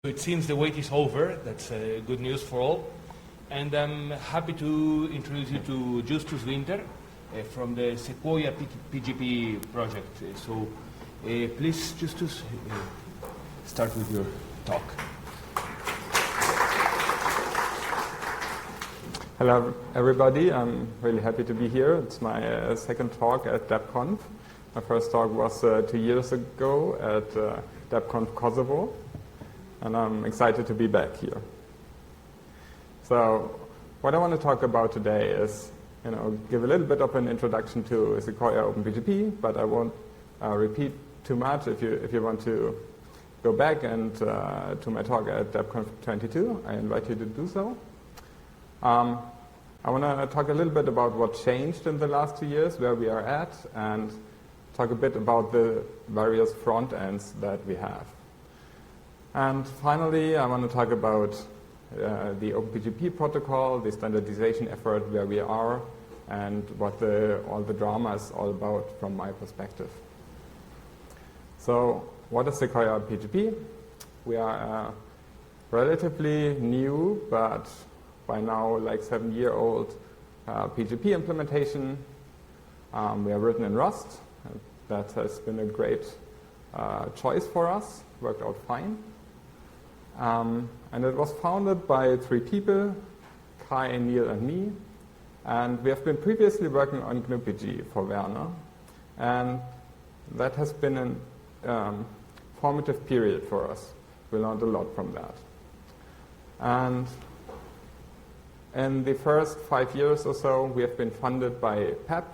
It seems the wait is over. That's good news for all. And I'm happy to introduce you to Justus Winter from the Sequoia PGP project. So please, Justus, start with your talk. Hello, everybody. I'm really happy to be here. It's my second talk at DebConf. My first talk was 2 years ago at DebConf Kosovo. And I'm excited to be back here. So what I want to talk about today is, give a little bit of an introduction to Sequoia OpenPGP, but I won't repeat too much. If you want to go back and to my talk at DebConf 22, I invite you to do so. I want to talk a little bit about what changed in the last 2 years, where we are at, and talk a bit about the various front ends that we have. And finally, I want to talk about the OpenPGP protocol, the standardization effort, where we are, and what all the drama is all about from my perspective. So, what is Sequoia PGP? We are a relatively new, but by now like 7-year-old PGP implementation. We are written in Rust. That has been a great choice for us, worked out fine. And it was founded by 3 people, Kai, Neil, and me. And we have been previously working on GNU-PG for Werner. And that has been a formative period for us. We learned a lot from that. And in the first 5 years or so, we have been funded by PEP,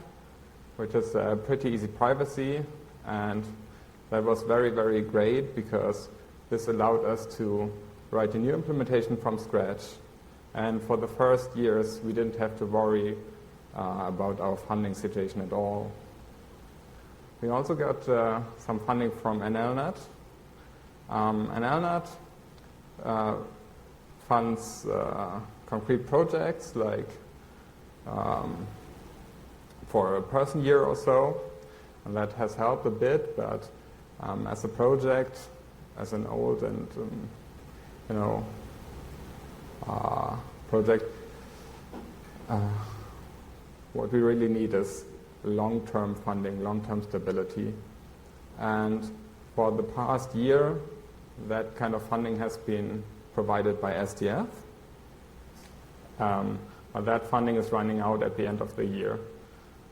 which is pretty easy privacy. And that was very, very great because this allowed us to write a new implementation from scratch. And for the first years, we didn't have to worry about our funding situation at all. We also got some funding from NLNet. NLNet funds concrete projects like for a person year or so. And that has helped a bit, but as a project, as an old and project, what we really need is long-term funding, long-term stability. And for the past year, that kind of funding has been provided by SDF. But that funding is running out at the end of the year.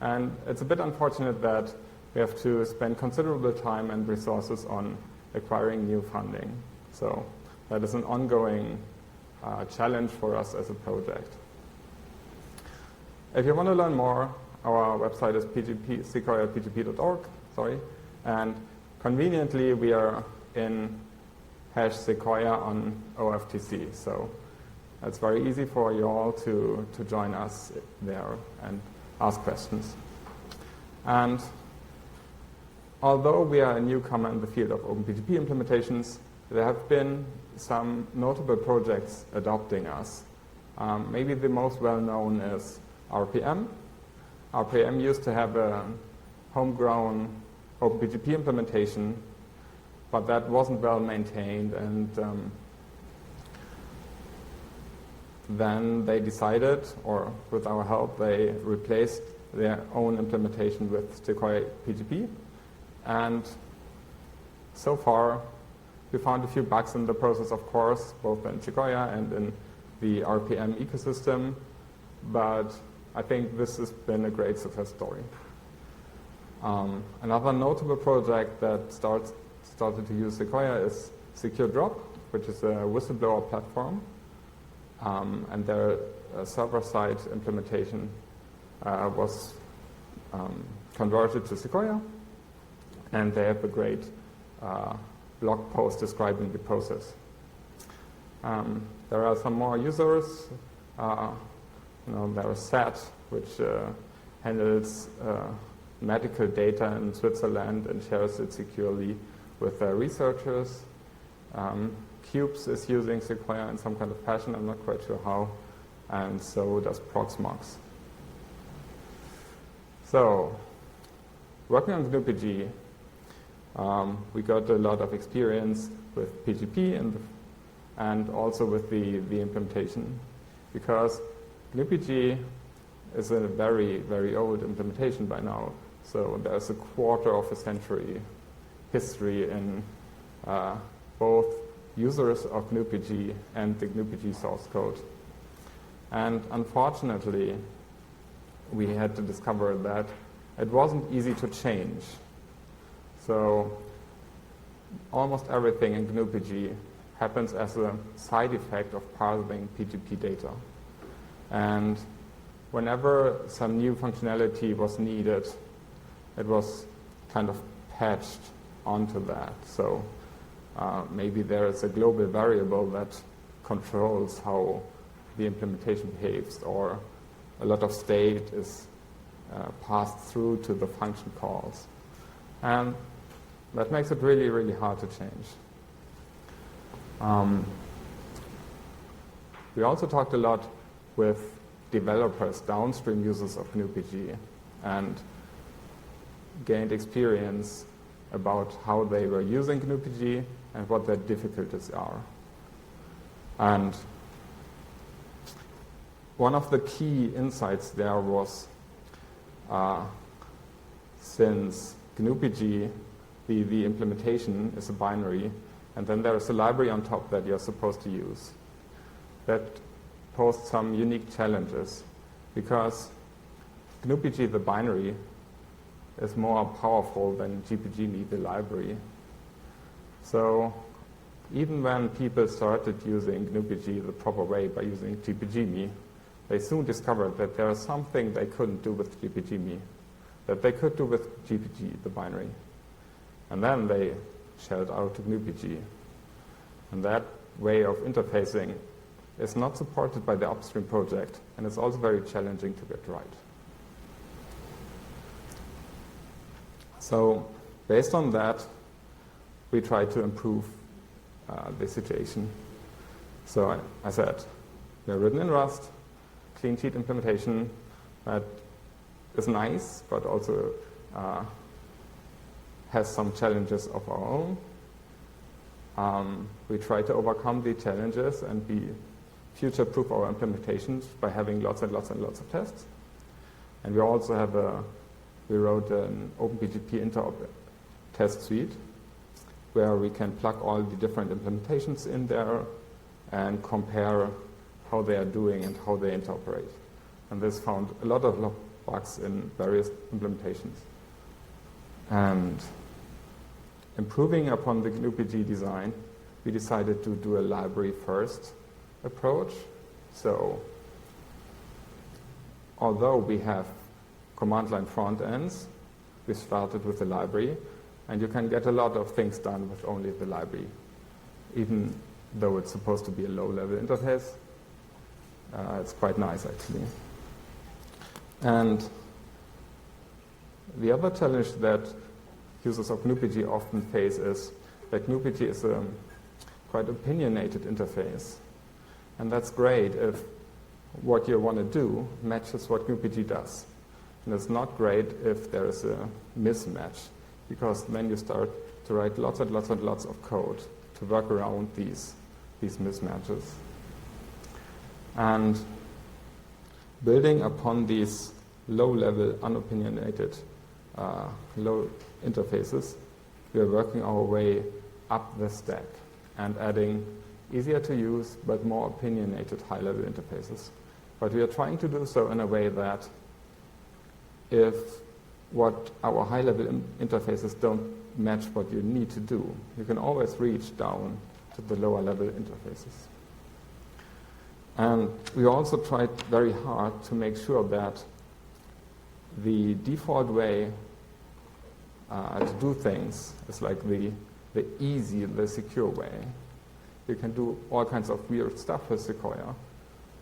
And it's a bit unfortunate that we have to spend considerable time and resources on acquiring new funding. So that is an ongoing challenge for us as a project. If you want to learn more, our website is sequoiapgp.org, and conveniently we are in #Sequoia on OFTC. So it's very easy for you all to join us there and ask questions. And although we are a newcomer in the field of OpenPGP implementations, there have been some notable projects adopting us. Maybe the most well-known is RPM. RPM used to have a homegrown OpenPGP implementation, but that wasn't well maintained, and then they decided, or with our help, they replaced their own implementation with Sequoia PGP. And so far, we found a few bugs in the process, of course, both in Sequoia and in the RPM ecosystem. But I think this has been a great success story. Another notable project that started to use Sequoia is Secure Drop, which is a whistleblower platform. And their server-side implementation was converted to Sequoia. And they have a great blog post describing the process. There are some more users. There is SAT, which handles medical data in Switzerland and shares it securely with their researchers. Cubes is using Sequoia in some kind of fashion, I'm not quite sure how, and so does Proxmox. So, working on GNU-PG, we got a lot of experience with PGP in and also with the implementation, because GnuPG is a very, very old implementation by now. So there's a quarter of a century history in both users of GnuPG and the GnuPG source code. And unfortunately, we had to discover that it wasn't easy to change. So almost everything in GnuPG happens as a side effect of parsing PGP data. And whenever some new functionality was needed, it was kind of patched onto that. So maybe there is a global variable that controls how the implementation behaves, or a lot of state is passed through to the function calls. And that makes it really, really hard to change. We also talked a lot with developers, downstream users of GnuPG, and gained experience about how they were using GnuPG and what their difficulties are. And one of the key insights there was, since GnuPG, the implementation is a binary, and then there is a library on top that you're supposed to use, that posed some unique challenges, because GnuPG, the binary, is more powerful than gpg-me, the library. So even when people started using GnuPG the proper way by using gpg-me, they soon discovered that there is something they couldn't do with gpg-me, that they could do with gpg, the binary. And then they shelled out to GnuPG. And that way of interfacing is not supported by the upstream project, and it's also very challenging to get right. So based on that, we try to improve the situation. So I said, we're written in Rust, clean sheet implementation that is nice, but also has some challenges of our own. We try to overcome the challenges and be future-proof our implementations by having lots and lots and lots of tests. And we also have we wrote an OpenPGP interop test suite where we can plug all the different implementations in there and compare how they are doing and how they interoperate. And this found a lot of bugs in various implementations. And improving upon the GnuPG design, we decided to do a library-first approach. So although we have command line front ends, we started with the library, and you can get a lot of things done with only the library, even though it's supposed to be a low-level interface. It's quite nice, actually. And the other challenge that users of GnuPG often face is that GnuPG is a quite opinionated interface. And that's great if what you want to do matches what GnuPG does. And it's not great if there is a mismatch, because then you start to write lots and lots and lots of code to work around these mismatches. And building upon these low-level, unopinionated, low interfaces, we are working our way up the stack and adding easier to use but more opinionated high-level interfaces. But we are trying to do so in a way that if what our high-level interfaces don't match what you need to do, you can always reach down to the lower-level interfaces. And we also tried very hard to make sure that the default way to do things is like the easy, the secure way. You can do all kinds of weird stuff with Sequoia,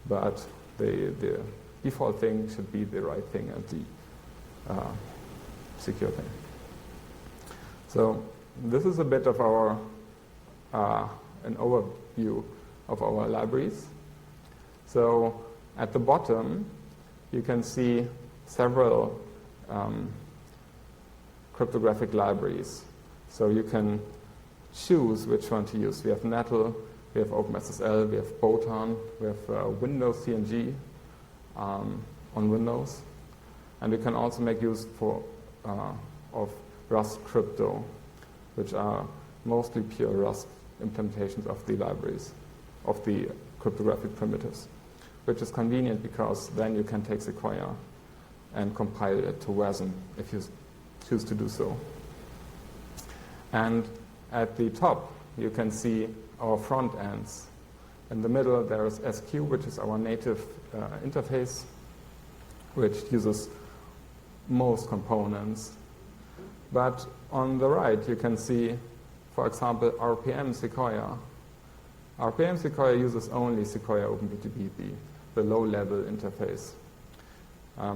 but the default thing should be the right thing and the secure thing. So this is a bit of our an overview of our libraries. So at the bottom, you can see several cryptographic libraries. So you can choose which one to use. We have Nettle, We have OpenSSL, we have Botan, we have Windows CNG on Windows. And we can also make use of Rust crypto, which are mostly pure Rust implementations of the libraries, of the cryptographic primitives, which is convenient because then you can take Sequoia and compile it to WASM if you choose to do so. And at the top, you can see our front ends. In the middle, there is SQ, which is our native interface, which uses most components. But on the right, you can see, for example, RPM Sequoia. RPM Sequoia uses only Sequoia OpenPGP, the low-level interface,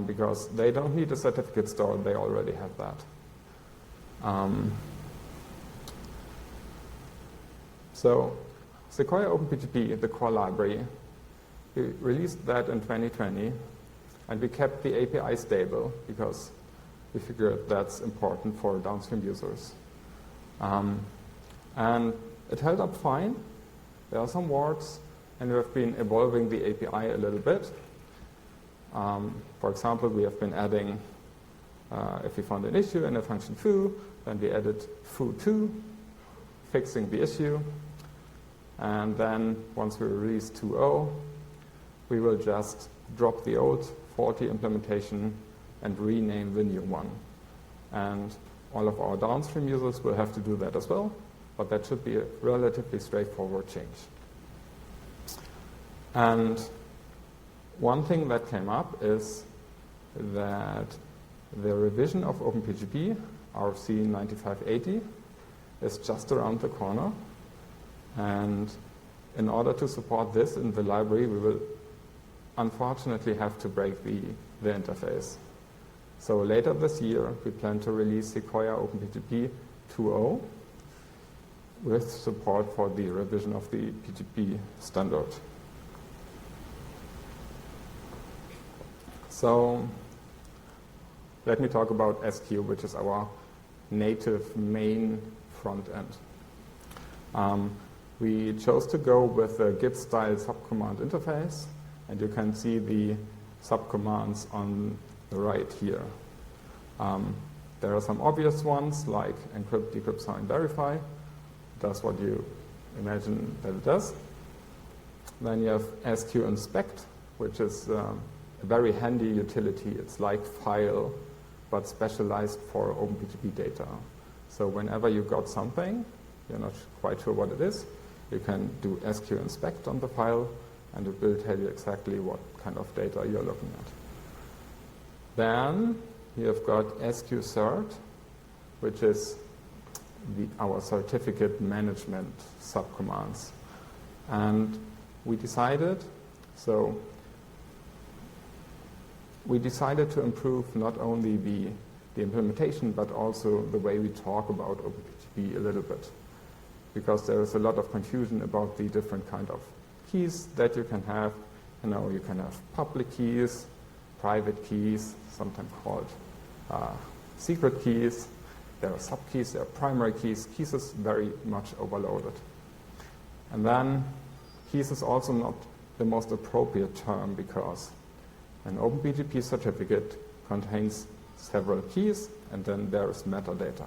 because they don't need a certificate store, they already have that. So Sequoia OpenPGP, the core library, we released that in 2020, and we kept the API stable because we figured that's important for downstream users. And it held up fine. There are some warts, and we have been evolving the API a little bit. For example, we have been adding, if we found an issue in a function foo, then we added foo2, fixing the issue. And then once we release 2.0, we will just drop the old faulty implementation and rename the new one. And all of our downstream users will have to do that as well, but that should be a relatively straightforward change. And one thing that came up is that the revision of OpenPGP, RFC 9580, is just around the corner. And in order to support this in the library, we will unfortunately have to break the interface. So later this year, we plan to release Sequoia OpenPGP 2.0 with support for the revision of the PGP standard. So let me talk about SQ, which is our native main front end. We chose to go with a Git-style subcommand interface, and you can see the subcommands on the right here. There are some obvious ones, like encrypt, decrypt, sign, verify. It does what you imagine that it does. Then you have SQ inspect, which is a very handy utility. It's like file, but specialized for OpenPGP data. So whenever you got something, you're not quite sure what it is, you can do SQ inspect on the file, and it will tell you exactly what kind of data you're looking at. Then you have got SQ cert, which is our certificate management subcommands. And we decided to improve not only the implementation, but also the way we talk about OpenPGP a little bit, because there is a lot of confusion about the different kind of keys that you can have. You can have public keys, private keys, sometimes called secret keys. There are subkeys, there are primary keys. Keys is very much overloaded. And then keys is also not the most appropriate term, because an OpenPGP certificate contains several keys, and then there is metadata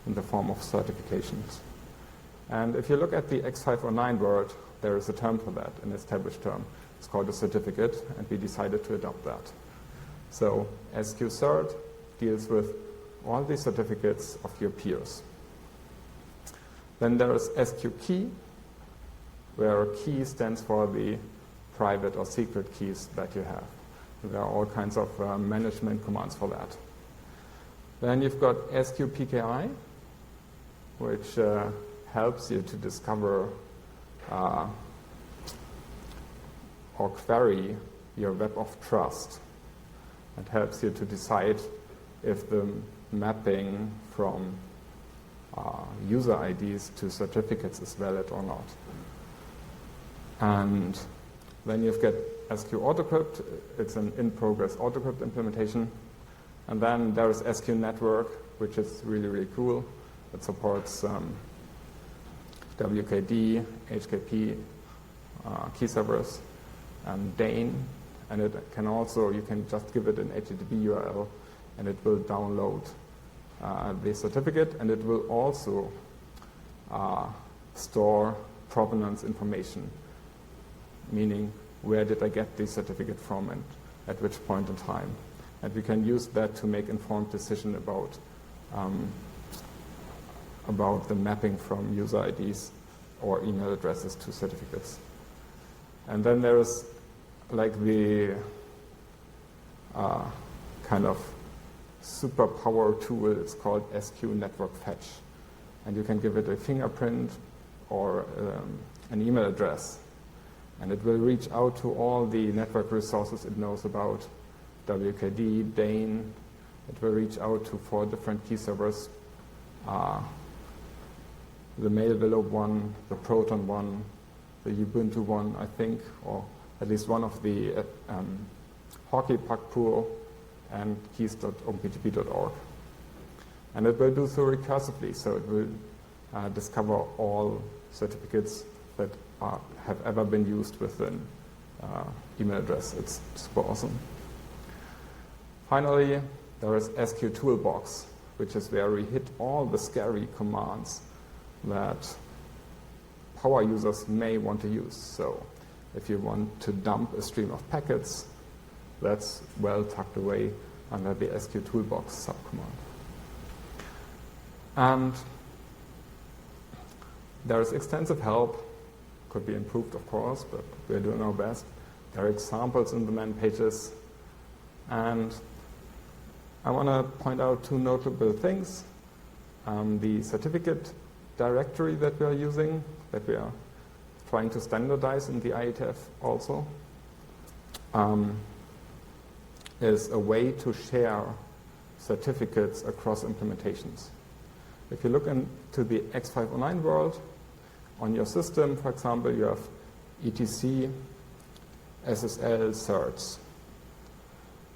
in the form of certifications. And if you look at the X509 word, there is a term for that, an established term. It's called a certificate, and we decided to adopt that. So SQ cert deals with all the certificates of your peers. Then there is SQ key, where key stands for the private or secret keys that you have. There are all kinds of management commands for that. Then you've got SQ PKI, which helps you to discover or query your web of trust. It helps you to decide if the mapping from user IDs to certificates is valid or not. And then you've got SQ autocrypt. It's an in-progress autocrypt implementation. And then there is SQ network, which is really, really cool. It supports WKD, HKP, key servers, and Dane. And it can also, you can just give it an HTTP URL and it will download the certificate, and it will also store provenance information, meaning where did I get the certificate from and at which point in time. And we can use that to make informed decision about the mapping from user IDs or email addresses to certificates. And then there is like the kind of superpower tool. It's called SQ Network Fetch. And you can give it a fingerprint or an email address. And it will reach out to all the network resources it knows about, WKD, Dane. It will reach out to 4 different key servers, the Mailvelope one, the Proton one, the Ubuntu one, I think, or at least one of the Hockey Puck pool, and keys.openpgp.org. And it will do so recursively, so it will discover all certificates that have ever been used with an email address. It's super awesome. Finally, there is SQ Toolbox, which is where we hit all the scary commands that power users may want to use. So if you want to dump a stream of packets, that's well tucked away under the SQ Toolbox subcommand. And there is extensive help. Could be improved, of course, but we're doing our best. There are examples in the man pages. And I want to point out 2 notable things. The certificate directory that we are using, that we are trying to standardize in the IETF also, is a way to share certificates across implementations. If you look into the X509 world, on your system, for example, you have etc, SSL certs.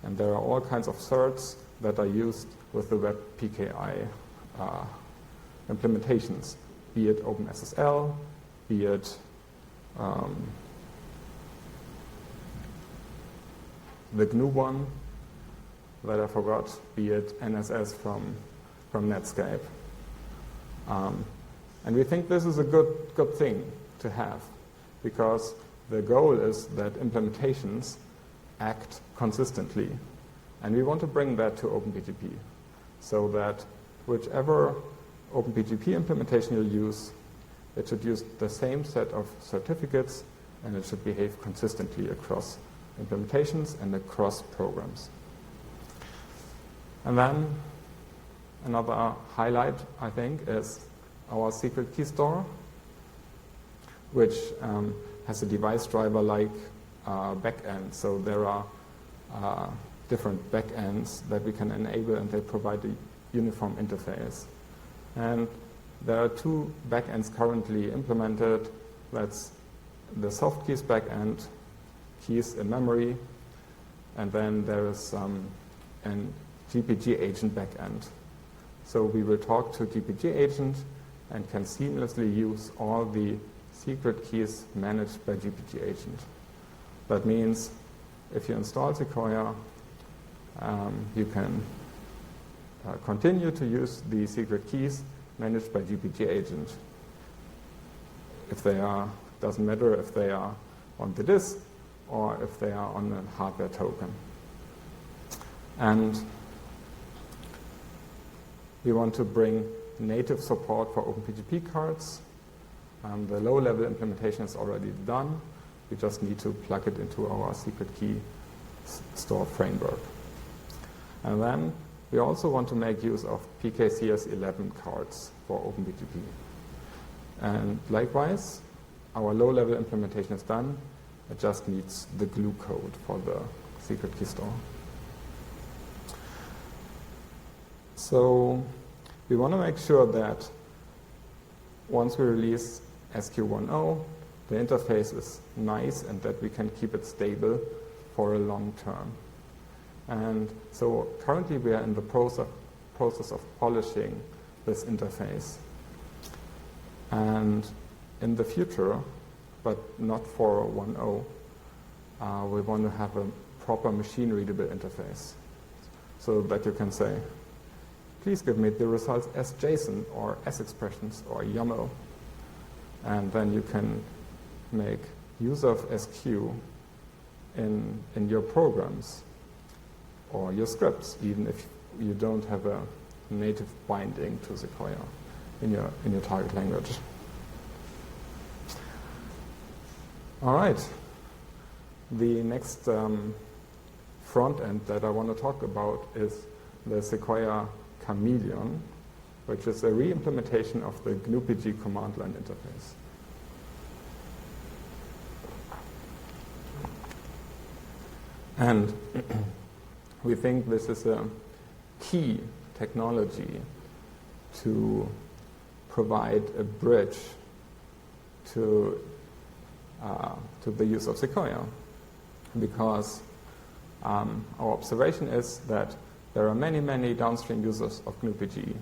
And there are all kinds of certs that are used with the web PKI implementations, be it OpenSSL, be it the GNU one that I forgot, be it NSS from Netscape. And we think this is a good thing to have, because the goal is that implementations act consistently. And we want to bring that to OpenPGP, so that whichever OpenPGP implementation you use, it should use the same set of certificates, and it should behave consistently across implementations and across programs. And then another highlight, I think, is our secret key store, which has a device driver-like backend. So there are different backends that we can enable, and they provide a uniform interface. And there are 2 backends currently implemented. That's the soft keys backend, keys in memory, and then there is an GPG agent backend. So we will talk to GPG agent and can seamlessly use all the secret keys managed by GPG agent. That means if you install Sequoia, you can continue to use the secret keys managed by GPG agent. If they are, doesn't matter if they are on the disk or if they are on a hardware token. And we want to bring native support for OpenPGP cards. The low-level implementation is already done. We just need to plug it into our secret key store framework. And then we also want to make use of PKCS11 cards for OpenPGP. And likewise, our low-level implementation is done. It just needs the glue code for the secret key store. So we want to make sure that once we release SQ10, the interface is nice and that we can keep it stable for a long term. And so currently we are in the process of polishing this interface. And in the future, but not for 1.0, we want to have a proper machine-readable interface so that you can say, please give me the results as JSON or as expressions or YAML. And then you can make use of SQ in your programs or your scripts, even if you don't have a native binding to Sequoia in your target language. All right. The next front end that I want to talk about is the Sequoia Chameleon, which is a re-implementation of the GNU-PG command line interface. And we think this is a key technology to provide a bridge to the use of Sequoia, because our observation is that there are many, many downstream users of GNU-PG.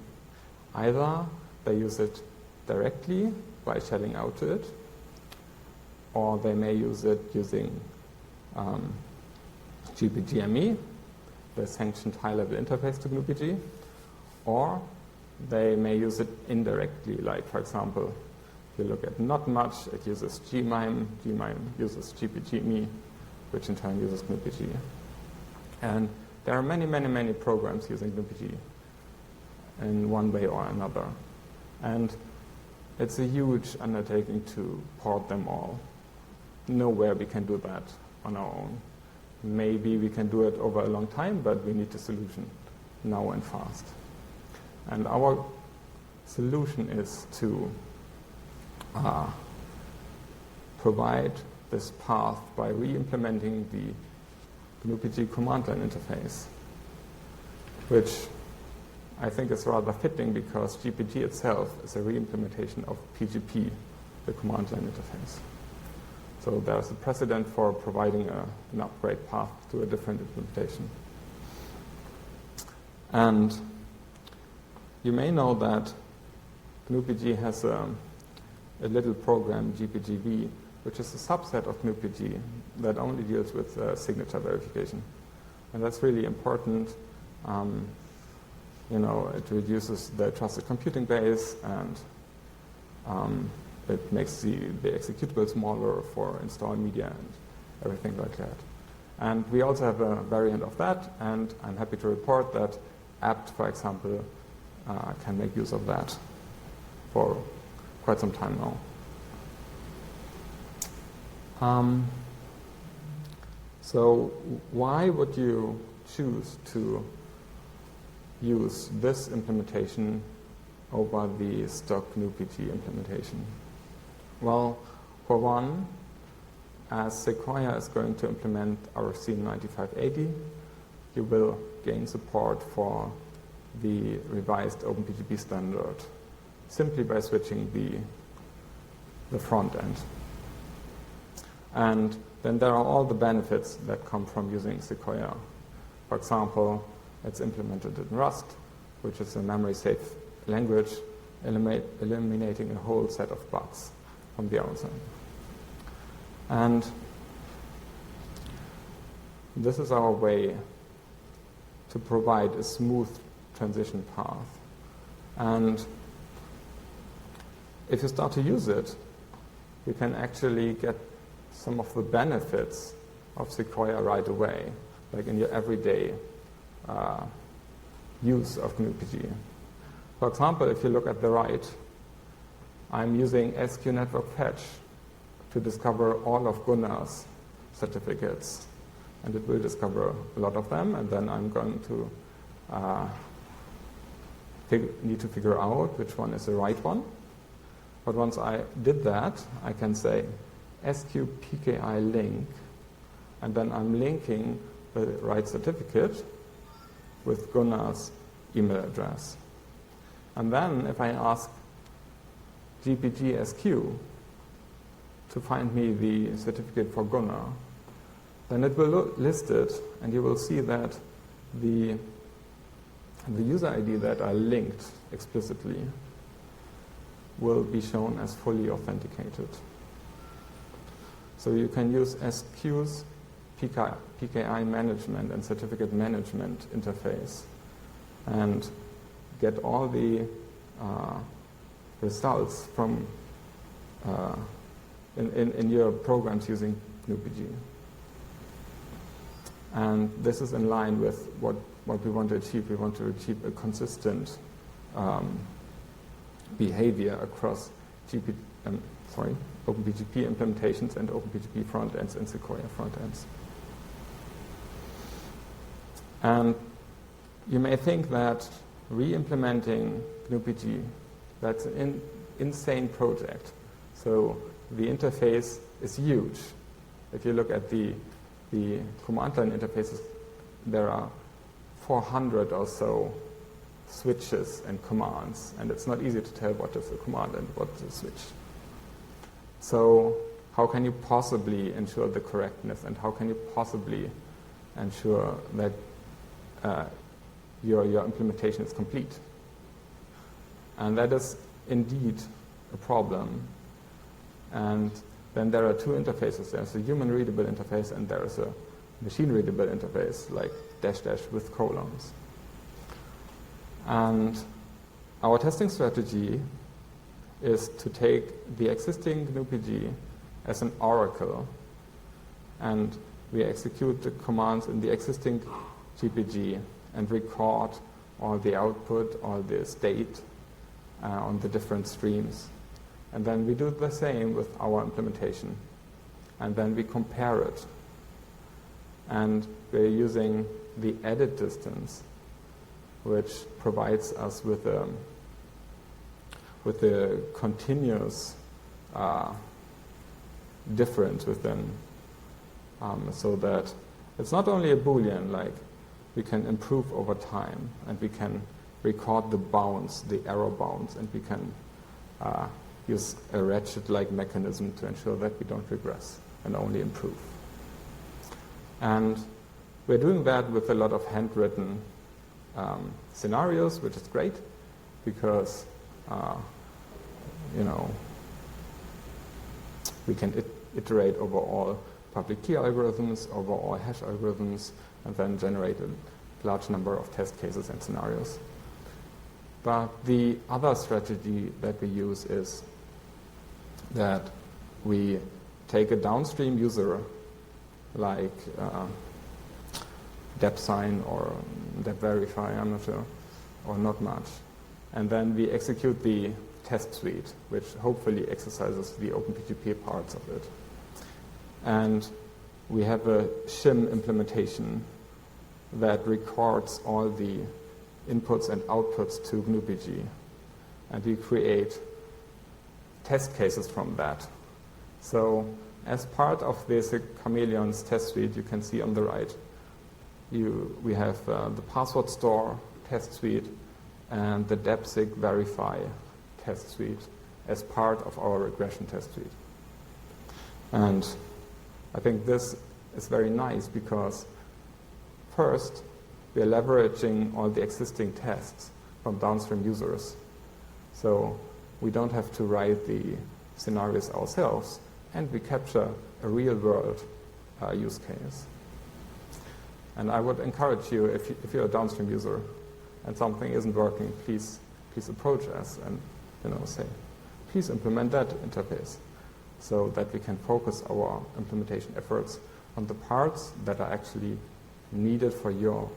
Either they use it directly by shelling out to it, or they may use it using gpg-me, the sanctioned high-level interface to GNU-PG, or they may use it indirectly, like, for example, if you look at Not Much, it uses gmime, gmime uses gpg-me, which in turn uses GNU-PG. And there are many, many, many programs using GNU-PG in one way or another. And it's a huge undertaking to port them all. Nowhere we can do that on our own. Maybe we can do it over a long time, but we need a solution now and fast. And our solution is to provide this path by re-implementing the GNU-PG command line interface, which I think is rather fitting because GPG itself is a re-implementation of PGP, the command line interface. So there's a precedent for providing an upgrade path to a different implementation. And you may know that GNU-PG has a little program, gpg-v, which is a subset of GNU-PG that only deals with signature verification. And that's really important. It reduces the trusted computing base, and it makes the executable smaller for install media and everything like that. And we also have a variant of that, and I'm happy to report that apt, for example, can make use of that for quite some time now. So why would you choose to use this implementation over the stock GNU-PG implementation? Well, for one, as Sequoia is going to implement RFC 9580, you will gain support for the revised OpenPGP standard simply by switching the front end. And then there are all the benefits that come from using Sequoia. For example, it's implemented in Rust, which is a memory-safe language, eliminating a whole set of bugs from the outside. And this is our way to provide a smooth transition path. And if you start to use it, you can actually get some of the benefits of Sequoia right away, like in your everyday use of GNU-PG. For example, if you look at the right, I'm using SQ network fetch to discover all of Gunnar's certificates. And it will discover a lot of them, and then I'm going to need to figure out which one is the right one. But once I did that, I can say SQ PKI link, and then I'm linking the right certificate with Gunnar's email address. And then if I ask gpg-sq to find me the certificate for Gunnar, then it will list it, and you will see that the user ID that I linked explicitly will be shown as fully authenticated. So you can use SQ's PKI management and certificate management interface and get all the results from in your programs using GNU-PG. And this is in line with what we want to achieve. We want to achieve a consistent behavior across OpenPGP implementations and OpenPGP front ends and Sequoia front ends. And you may think that re-implementing GNU-PG, that's an insane project. So the interface is huge. If you look at the command line interfaces, there are 400 or so switches and commands, and it's not easy to tell what is a command and what is a switch. So how can you possibly ensure the correctness, and how can you possibly ensure that your implementation is complete? And that is indeed a problem. And then there are two interfaces. There's a human-readable interface, and there is a machine-readable interface, like -- with colons. And our testing strategy is to take the existing GNU-PG as an oracle, and we execute the commands in the existing GPG and record all the output, all the state on the different streams. And then we do the same with our implementation. And then we compare it. And we're using the edit distance, which provides us with a continuous difference within, so that it's not only a Boolean, like we can improve over time, and we can record the bounds, the error bounds, and we can use a ratchet-like mechanism to ensure that we don't regress and only improve. And we're doing that with a lot of handwritten scenarios, which is great, because we can iterate over all public key algorithms, over all hash algorithms, and then generate a large number of test cases and scenarios. But the other strategy that we use is that we take a downstream user like DebSign or DebVerify, I'm not sure, or not much. And then we execute the test suite, which hopefully exercises the OpenPGP parts of it. And we have a shim implementation that records all the inputs and outputs to GNU-PG. And we create test cases from that. So as part of Basic Chameleon's test suite, you can see on the right, we have the password store test suite and the DebSig verify test suite as part of our regression test suite. And I think this is very nice because first, we are leveraging all the existing tests from downstream users. So we don't have to write the scenarios ourselves, and we capture a real-world use case. And I would encourage you, if you're a downstream user and something isn't working, please approach us and say, please implement that interface so that we can focus our implementation efforts on the parts that are actually needed for your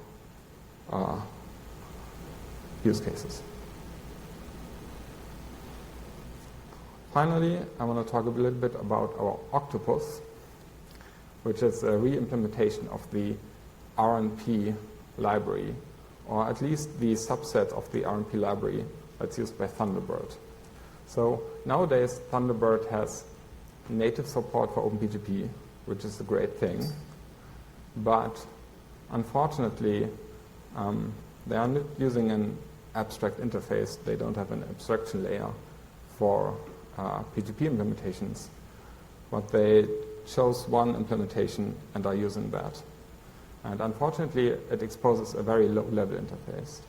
use cases. Finally, I want to talk a little bit about our Octopus, which is a re-implementation of the RNP library, or at least the subset of the RNP library that's used by Thunderbird. So nowadays, Thunderbird has native support for OpenPGP, which is a great thing, but unfortunately, they are not using an abstract interface. They don't have an abstraction layer for PGP implementations, but they chose one implementation and are using that. And unfortunately, it exposes a very low-level interface.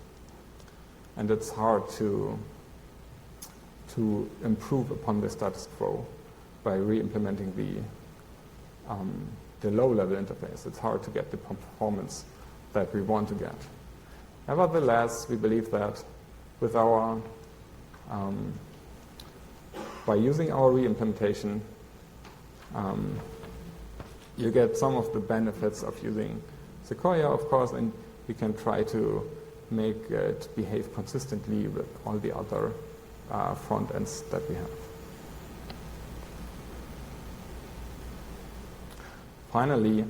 And it's hard to to improve upon the status quo by re-implementing the low-level interface. It's hard to get the performance that we want to get. Nevertheless, we believe that with our by using our re-implementation, you get some of the benefits of using Sequoia, of course, and we can try to make it behave consistently with all the other front ends that we have. Finally,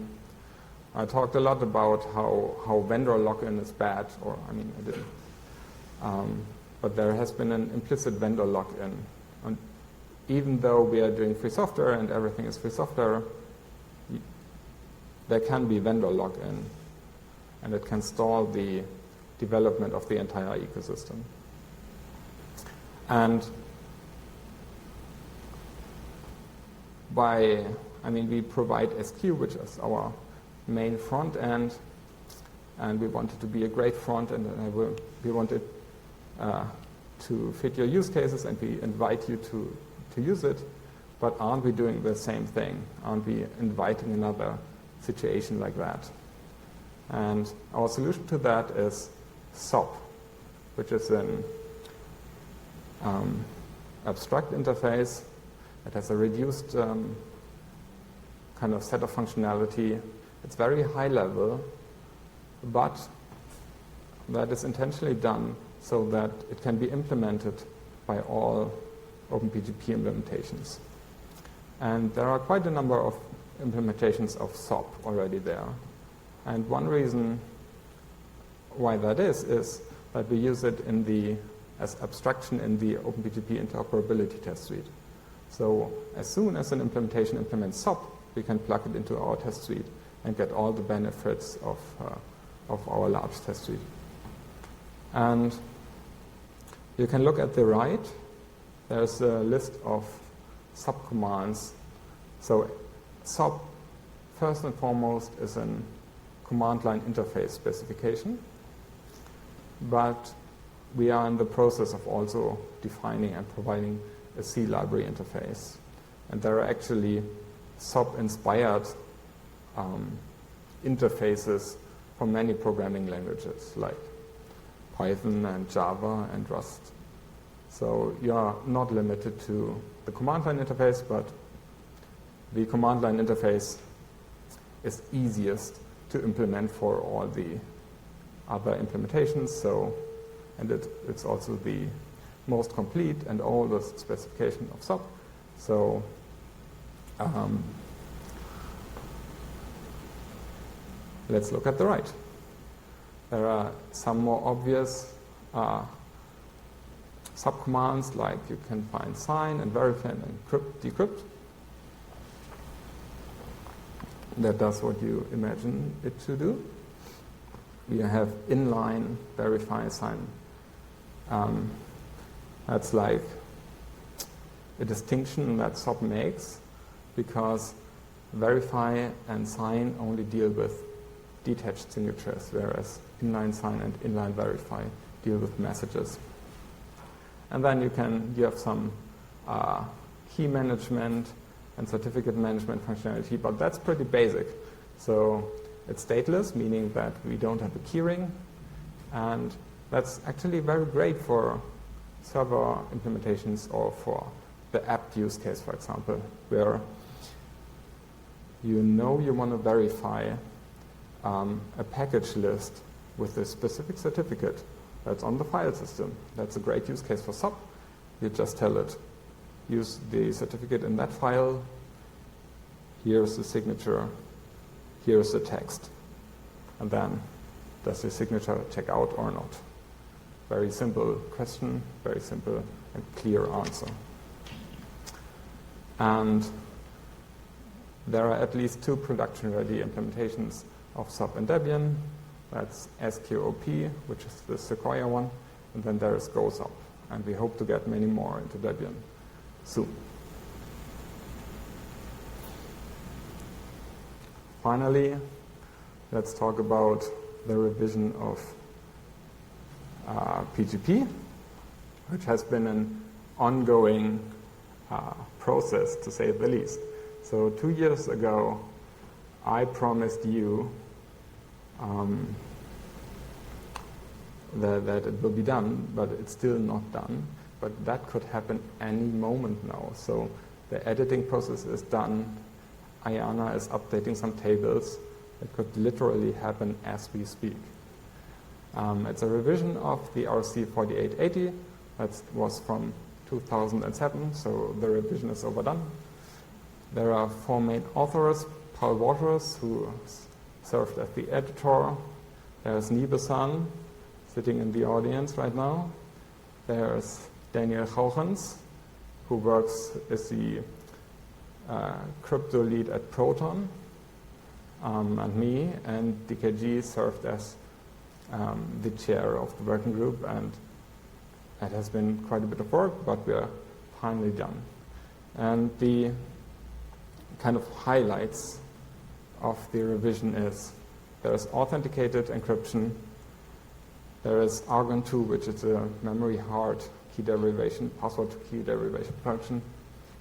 I talked a lot about how vendor lock-in is bad, or I mean, I didn't. But there has been an implicit vendor lock-in. And even though we are doing free software and everything is free software, there can be vendor lock-in, and it can stall the development of the entire ecosystem. And we provide SQ, which is our main front end, and we want it to be a great front end, and we want it to fit your use cases, and we invite you to use it. But aren't we doing the same thing? Aren't we inviting another situation like that? And our solution to that is SOP, which is an abstract interface. It has a reduced kind of set of functionality. It's very high level, but that is intentionally done so that it can be implemented by all OpenPGP implementations. And there are quite a number of implementations of SOP already there. And one reason why that is that we use it as abstraction in the OpenPGP interoperability test suite. So as soon as an implementation implements SOP, we can plug it into our test suite and get all the benefits of our large test suite. And you can look at the right. There's a list of SOP commands. So SOP, first and foremost, is a command line interface specification. But we are in the process of also defining and providing a C library interface. And there are actually SOP-inspired interfaces for many programming languages like Python and Java and Rust. So you are not limited to the command line interface, but the command line interface is easiest to implement for all the other implementations. And it's also the most complete and oldest specification of SOP. So let's look at the right. There are some more obvious subcommands, like you can find sign and verify and decrypt. That does what you imagine it to do. We have inline verify sign. That's like a distinction that SOP makes, because verify and sign only deal with detached signatures, whereas inline sign and inline verify deal with messages. And then you have some key management and certificate management functionality, but that's pretty basic. So it's stateless, meaning that we don't have a keyring, and that's actually very great for server implementations or for the apt use case, for example, where you want to verify a package list with a specific certificate that's on the file system. That's a great use case for SOP. You just tell it, use the certificate in that file, here's the signature, here's the text, and then does the signature check out or not? Very simple question, very simple and clear answer. And there are at least 2 production-ready implementations of SOP in Debian. That's SQOP, which is the Sequoia one, and then there is GoSOP. And we hope to get many more into Debian soon. Finally, let's talk about the revision of PGP, which has been an ongoing process, to say the least. So 2 years ago, I promised you that it will be done, but it's still not done. But that could happen any moment now. So the editing process is done. Ayana is updating some tables. It could literally happen as we speak. It's a revision of the RC 4880. That was from 2007, so the revision is overdone. There are 4 main authors. Paul Waters, who served as the editor. There's Nibe-san, sitting in the audience right now. There's Daniel Gauchens, who works as the crypto lead at Proton, and me, and DKG served as the chair of the working group, and it has been quite a bit of work, but we are finally done. And the kind of highlights of the revision is there is authenticated encryption, there is Argon2, which is a memory hard key derivation, password to key derivation function.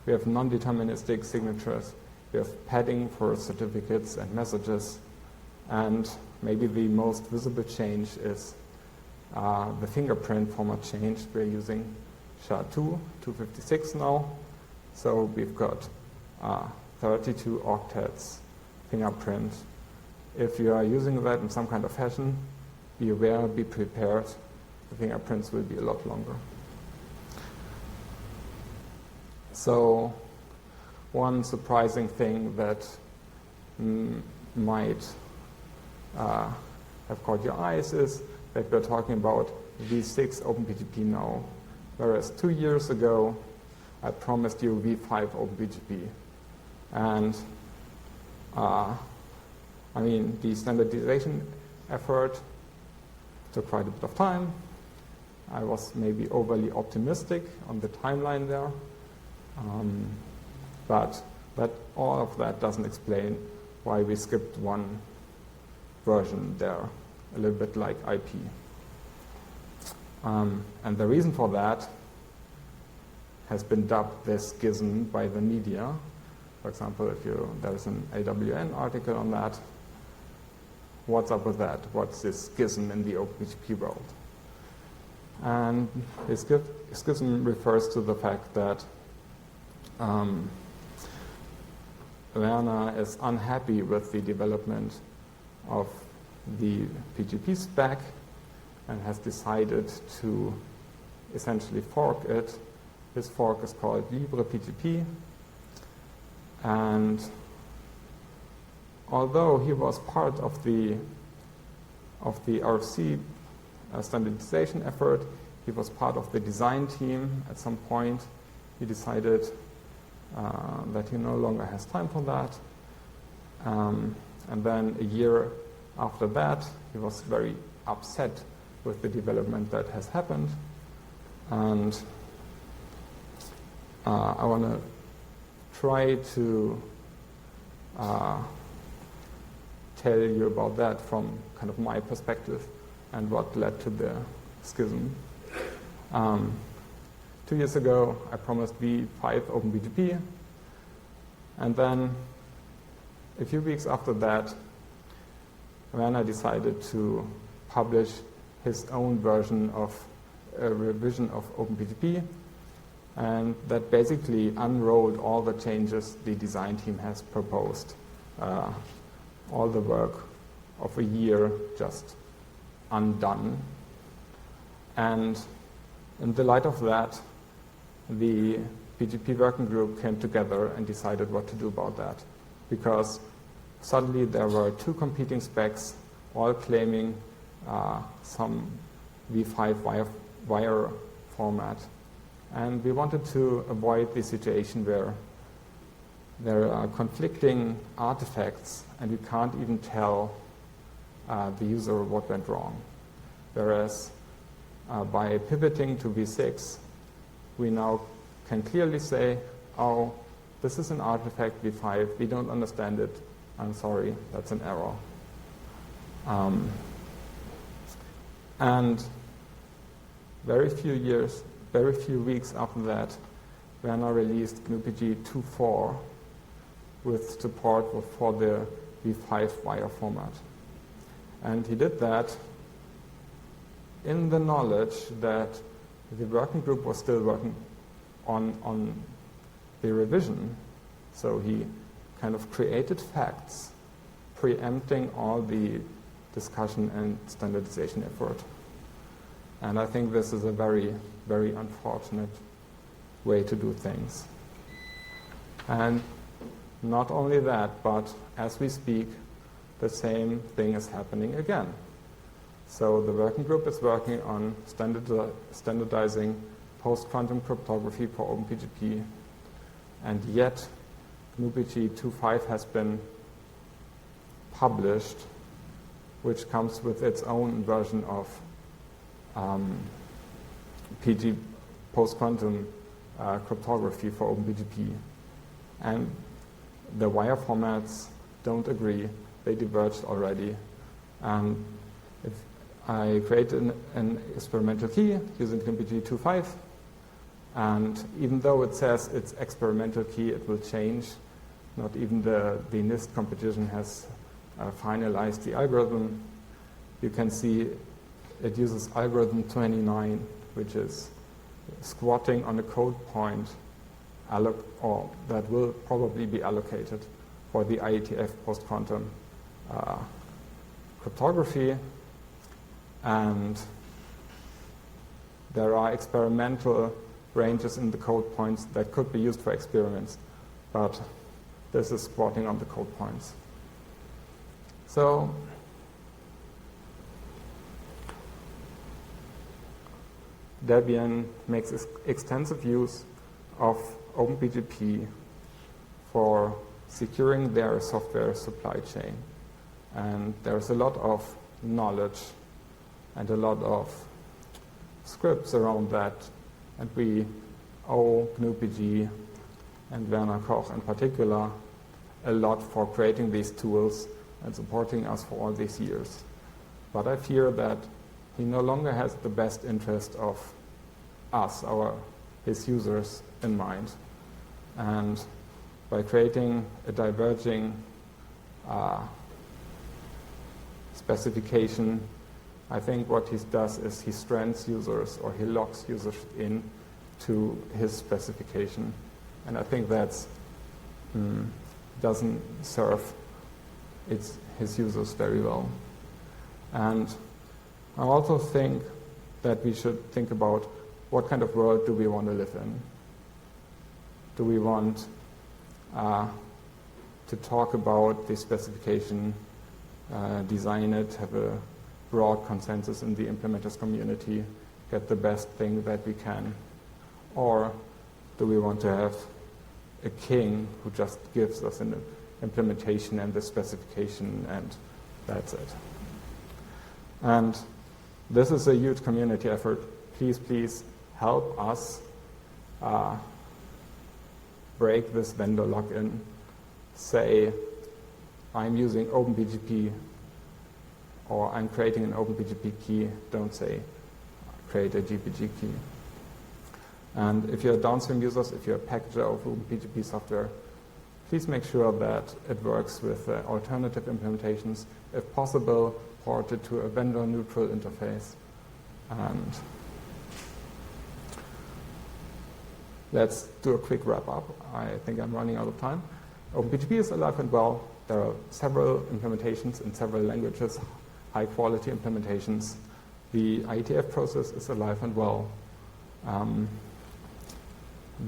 We have non-deterministic signatures. We have padding for certificates and messages. And maybe the most visible change is the fingerprint format change. We're using SHA-2, 256 now. So we've got 32 octets fingerprint. If you are using that in some kind of fashion, be aware, be prepared. The fingerprints will be a lot longer. So one surprising thing that might have caught your eyes is that we're talking about V6 OpenPGP now, whereas 2 years ago I promised you V5 OpenPGP. And I mean, the standardization effort took quite a bit of time. I was maybe overly optimistic on the timeline there. But all of that doesn't explain why we skipped one version there, a little bit like IP. And the reason for that has been dubbed the schism by the media. For example, there's an AWN article on that. What's up with that? What's this schism in the OpenPGP world? And the schism refers to the fact that Werner is unhappy with the development of the PGP spec and has decided to essentially fork it. His fork is called LibrePGP. And although he was part of the RFC standardization effort, he was part of the design team. At some point, he decided that he no longer has time for that. And then a year after that, he was very upset with the development that has happened. And I want to try to tell you about that from kind of my perspective and what led to the schism. 2 years ago, I promised V5 OpenPGP, and then a few weeks after that, Werner decided to publish his own version of a revision of OpenPGP, and that basically unrolled all the changes the design team has proposed. All the work of a year just undone. And in the light of that, the PGP working group came together and decided what to do about that. Because suddenly there were 2 competing specs, all claiming some V5 wire format. And we wanted to avoid the situation where there are conflicting artifacts and you can't even tell the user what went wrong. Whereas by pivoting to V6, we now can clearly say, oh, this is an artifact V5, we don't understand it, I'm sorry, that's an error. And very few years very few weeks after that, Werner released GNU-PG 2.4 with support for the v5 wire format. And he did that in the knowledge that the working group was still working on the revision. So he kind of created facts preempting all the discussion and standardization effort. And I think this is a very, very unfortunate way to do things. And not only that, but as we speak, the same thing is happening again. So the working group is working on standardizing post-quantum cryptography for OpenPGP, and yet GNU-PG 2.5 has been published, which comes with its own version of PG post-quantum cryptography for OpenPGP. And the wire formats don't agree. They diverged already. If I created an experimental key using GNU-PG 2.5, and even though it says it's experimental key, it will change. Not even the NIST competition has finalized the algorithm. You can see it uses algorithm 29, which is squatting on a code point or that will probably be allocated for the IETF post-quantum cryptography. And there are experimental ranges in the code points that could be used for experiments, but this is squatting on the code points. So Debian makes extensive use of OpenPGP for securing their software supply chain. And there's a lot of knowledge and a lot of scripts around that. And we owe GNU-PG and Werner Koch in particular a lot for creating these tools and supporting us for all these years. But I fear that he no longer has the best interest of us, his users, in mind. And by creating a diverging specification, I think what he does is he strands users, or he locks users in to his specification. And I think that doesn't serve his users very well. And I also think that we should think about what kind of world do we want to live in. Do we want to talk about the specification, design it, have a broad consensus in the implementers community, get the best thing that we can? Or do we want to have a king who just gives us an implementation and the specification and that's it? And this is a huge community effort. Please help us break this vendor lock-in. Say, I'm using OpenPGP, or I'm creating an OpenPGP key. Don't say, create a GPG key. And if you're downstream users, if you're a packager of OpenPGP software, please make sure that it works with alternative implementations. If possible, port it to a vendor-neutral interface. And let's do a quick wrap-up. I think I'm running out of time. OpenPGP is alive and well. There are several implementations in several languages, high-quality implementations. The IETF process is alive and well.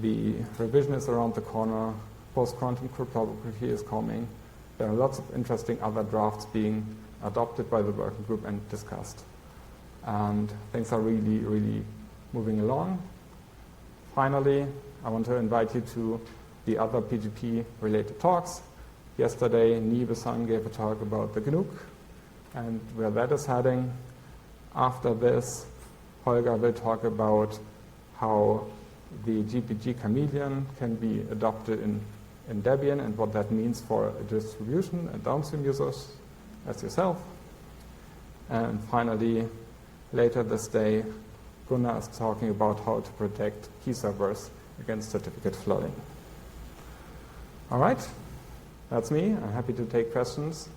The revision is around the corner. Post-quantum cryptography is coming. There are lots of interesting other drafts being adopted by the working group and discussed. And things are really, really moving along. Finally, I want to invite you to the other PGP-related talks. Yesterday, Nibe-san gave a talk about the GNUC and where that is heading. After this, Holger will talk about how the GPG chameleon can be adopted in Debian and what that means for a distribution and downstream users as yourself. And finally, later this day, Gunnar is talking about how to protect key servers against certificate flooding. All right, that's me. I'm happy to take questions.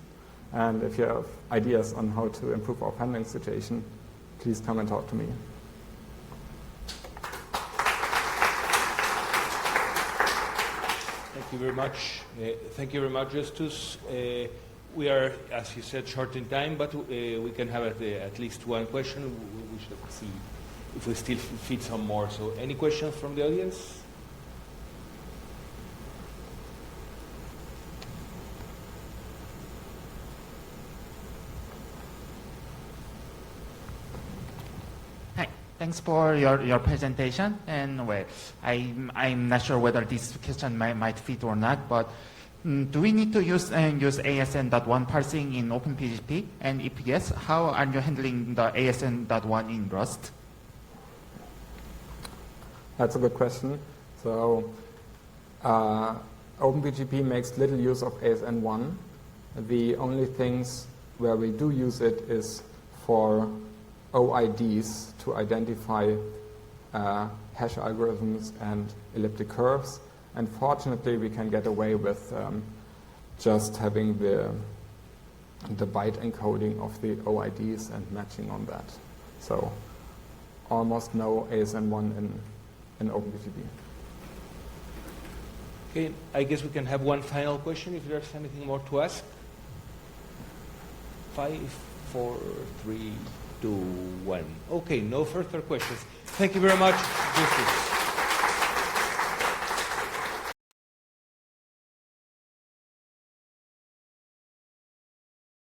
And if you have ideas on how to improve our funding situation, please come and talk to me. Thank you very much. Thank you very much, Justus. We are, as you said, short in time, but we can have at least one question. We should see if we still fit some more. So any questions from the audience? Hi, thanks for your presentation. And well, I'm not sure whether this question might fit or not, but do we need to use ASN.1 parsing in OpenPGP? And if yes, how are you handling the ASN.1 in Rust? That's a good question. So OpenPGP makes little use of ASN1. The only things where we do use it is for OIDs to identify hash algorithms and elliptic curves. And fortunately, we can get away with just having the byte encoding of the OIDs and matching on that. So almost no ASN1 in OpenPGP. Okay, I guess we can have one final question if there's anything more to ask. 5, 4, 3, 2, 1. Okay, no further questions. Thank you very much, Justus.